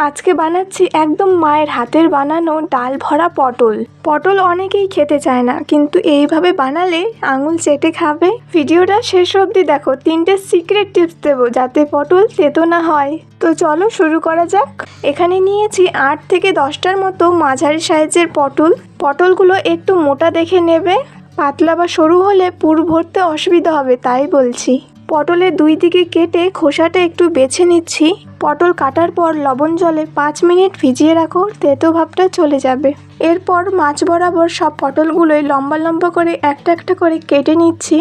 আজকে বানাচ্ছি একদম মায়ের হাতের বানানো ডাল ভরা পটল। পটল অনেকেই খেতে চায় না, কিন্তু এইভাবে বানালে আঙুল চেটে খাবে। ভিডিওটা শেষ অবধি দেখো, 3টে সিক্রেট টিপস দেবো যাতে পটল তেতো না হয়। তো চলো শুরু করা যাক। এখানে নিয়েছি 8 থেকে 10টার মতো মাঝারি সাইজের পটল। পটলগুলো একটু মোটা দেখে নেবে, পাতলা বা সরু হলে পুর ভরতে অসুবিধা হবে, তাই বলছি। পটলের 2 দিকে কেটে খোসাটা একটু বেছে নিচ্ছি। পটল কাটার পর লবণ জলে 5 মিনিট ভিজিয়ে রাখো, তেতো ভাবটা চলে যাবে। এরপর মাছ বরাবর সব পটলগুলোই লম্বা লম্বা করে একটা একটা করে কেটে নিচ্ছি।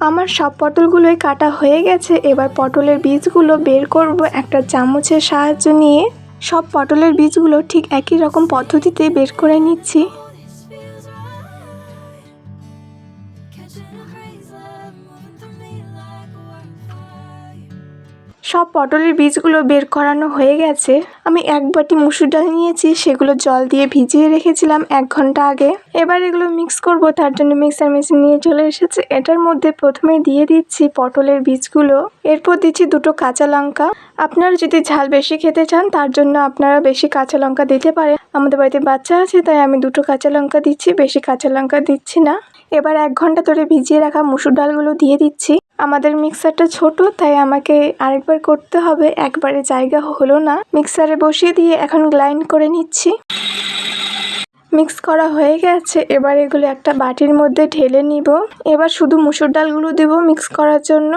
আমার সব পটলগুলোই কাটা হয়ে গেছে। এবার পটলের বীজগুলো বের করব একটা চামচের সাহায্য নিয়ে। সব পটলের বীজগুলো ঠিক একই রকম পদ্ধতিতে বের করে নিচ্ছি। সব পটলের বীজগুলো বের করানো হয়ে গেছে। আমি 1 বাটি মুসুর ডাল নিয়েছি, সেগুলো জল দিয়ে ভিজিয়ে রেখেছিলাম 1 ঘন্টা আগে। এবার এগুলো মিক্স করব, তার জন্য মিক্সার মেশিন নিয়ে চলে এসেছে। এটার মধ্যে প্রথমে দিয়ে দিচ্ছি পটলের বীজগুলো, এরপর দিচ্ছি 2টো কাঁচা লঙ্কা। আপনারা যদি ঝাল বেশি খেতে চান তার জন্য আপনারা বেশি কাঁচা লঙ্কা দিতে পারেন। আমাদের বাড়িতে বাচ্চা আছে তাই আমি 2টো কাঁচা লঙ্কা দিচ্ছি, বেশি কাঁচা লঙ্কা দিচ্ছি না। এবার 1 ঘন্টা ধরে ভিজিয়ে রাখা মুসুর ডালগুলো দিয়ে দিচ্ছি। আমাদের মিক্সারটা ছোট, তাই আমাকে আরেকবার করতে হবে, একবারে জায়গা হলো না। মিক্সারে বসিয়ে দিয়ে এখন গ্রাইন্ড করে নিচ্ছি। মিক্স করা হয়ে গেছে। এবার এগুলো একটা বাটির মধ্যে ঢেলে নিব। এবার শুধু মুসুর ডালগুলো দেব মিক্স করার জন্য।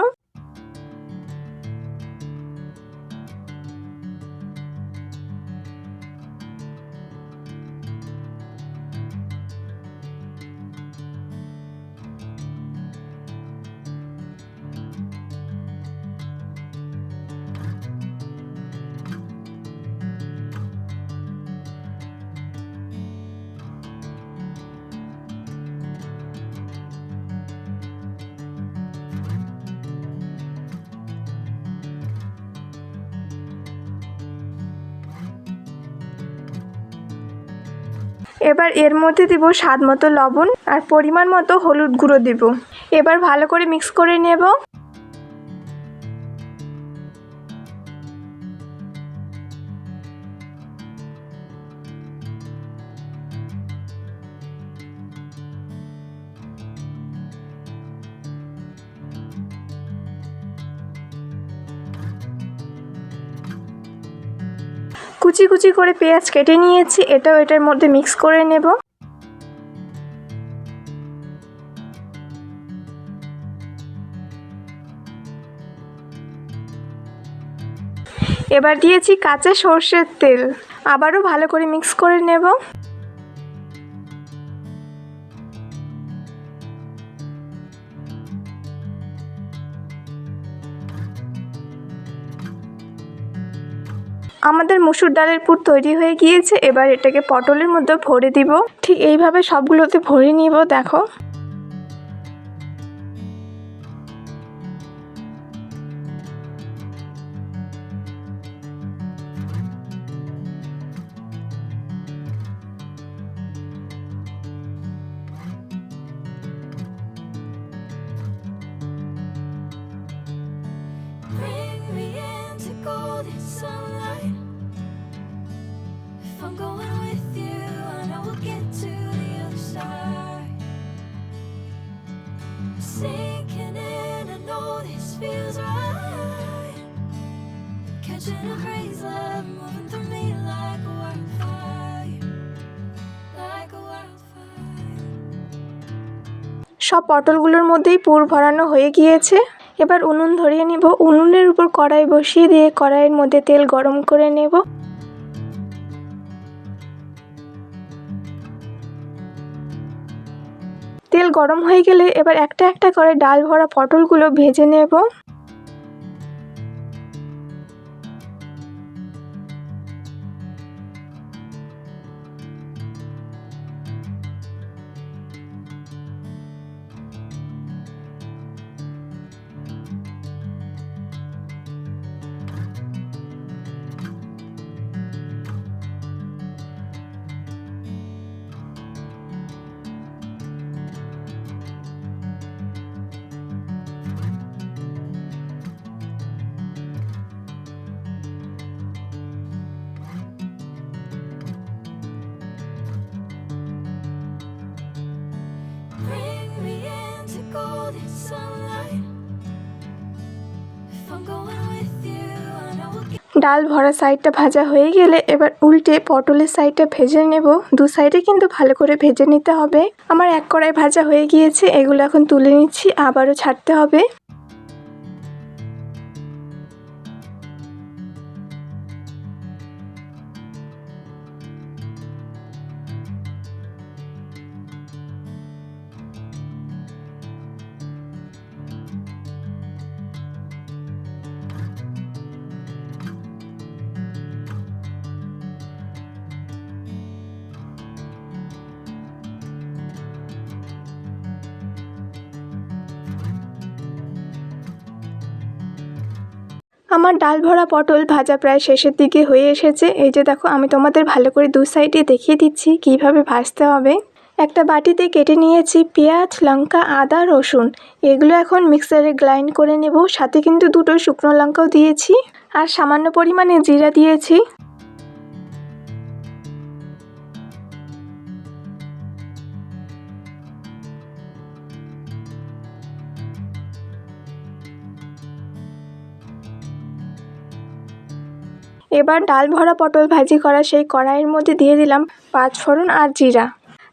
এবার এর মধ্যে দিব স্বাদ মতো লবণ আর পরিমাণ মতো হলুদ গুঁড়ো দিব। এবার ভালো করে মিক্স করে নেব। কুচি কুচি করে পেঁয়াজ কেটে নিয়েছি, এটাও এটার মধ্যে মিক্স করে নেব। এবার দিয়েছি কাঁচা সর্ষের তেল, আবারও ভালো করে মিক্স করে নেব। আমাদের মুসুর ডালের পুর তৈরি হয়ে গিয়েছে। এবার এটাকে পটলের মধ্যে ভরে দিব। ঠিক এইভাবে সবগুলোতে ভরে নিব। দেখো, I'm going with you, I know we'll get to the other side. Sinking in, I know this feels right. Catching a crazy love, moving through me like a wildfire, like a wildfire. সব পটলগুলোর মধ্যেই পুর ভরানো হয়ে গিয়েছে। এবার উনুন ধরিয়ে নিব। উনুনের উপর কড়াই বসিয়ে দিয়ে কড়াইয়ের মধ্যে তেল গরম করে নেব। তেল গরম হয়ে গেলে এবার একটা একটা করে ডাল ভরা পটলগুলো ভেজে নেব। ডাল ভরা সাইডটা ভাজা হয়ে গেলে এবার উল্টে পটলের সাইডটা ভেজে নেব। দু সাইডে কিন্তু ভালো করে ভেজে নিতে হবে। আমার এক কড়াই ভাজা হয়ে গিয়েছে, এগুলো এখন তুলে নিচ্ছি, আবারও ছাড়তে হবে। আমার ডাল ভরা পটল ভাজা প্রায় শেষের দিকে হয়ে এসেছে। এই যে দেখো, আমি তোমাদের ভালো করে দু সাইডে দেখিয়ে দিচ্ছি কিভাবে ভাজতে হবে। একটা বাটিতে কেটে নিয়েছি পেঁয়াজ, লঙ্কা, আদা, রসুন। এগুলো এখন মিক্সারে গ্রাইন্ড করে নেব। সাথে কিন্তু দুটো শুকনো লঙ্কাও দিয়েছি আর সামান্য পরিমাণে জিরা দিয়েছি। এবার ডাল ভরা পটল ভাজি করা সেই কড়াইয়ের মধ্যে দিয়ে দিলাম 5 ফোড়ন আর জিরা।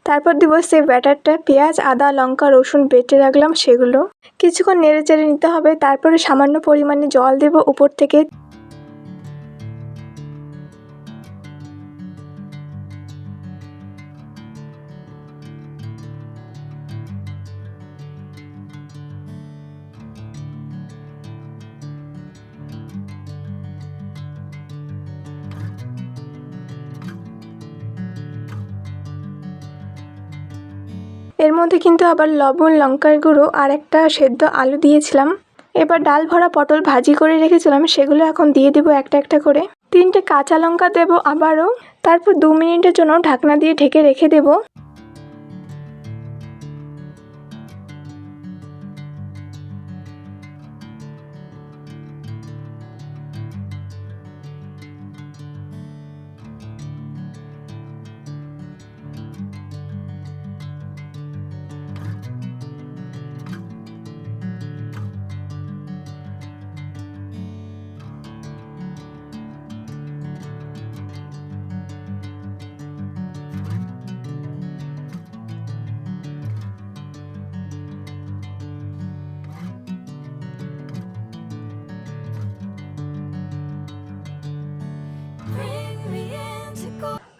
তারপর দিব সেই ব্যাটারটা, পেঁয়াজ, আদা, লঙ্কা, রসুন বেটে রাখলাম সেগুলো। কিছুক্ষণ নেড়ে চেড়ে নিতে হবে। তারপরে সামান্য পরিমাণে জল দেব উপর থেকে। এর মধ্যে কিন্তু আবার লবণ, লঙ্কার গুঁড়ো আর একটা সেদ্ধ আলু দিয়েছিলাম। এবার ডাল ভরা পটল ভাজি করে রেখেছিলাম সেগুলো এখন দিয়ে দেবো একটা একটা করে। 3টে কাঁচা লঙ্কা দেবো আবারও। তারপর 2 মিনিটের জন্য ঢাকনা দিয়ে ঢেকে রেখে দেবো।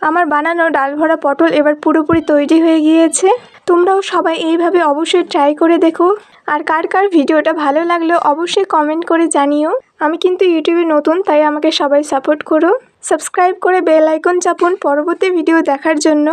আমার বানানো ডাল ভরা পটল এবার পুরোপুরি তৈরি হয়ে গিয়েছে। তোমরাও সবাই এইভাবে অবশ্যই ট্রাই করে দেখো। আর কার কার ভিডিওটা ভালো লাগলো অবশ্যই কমেন্ট করে জানিও। আমি কিন্তু ইউটিউবে নতুন, তাই আমাকে সবাই সাপোর্ট করো। সাবস্ক্রাইব করে বেল আইকন চাপুন পরবর্তী ভিডিও দেখার জন্য।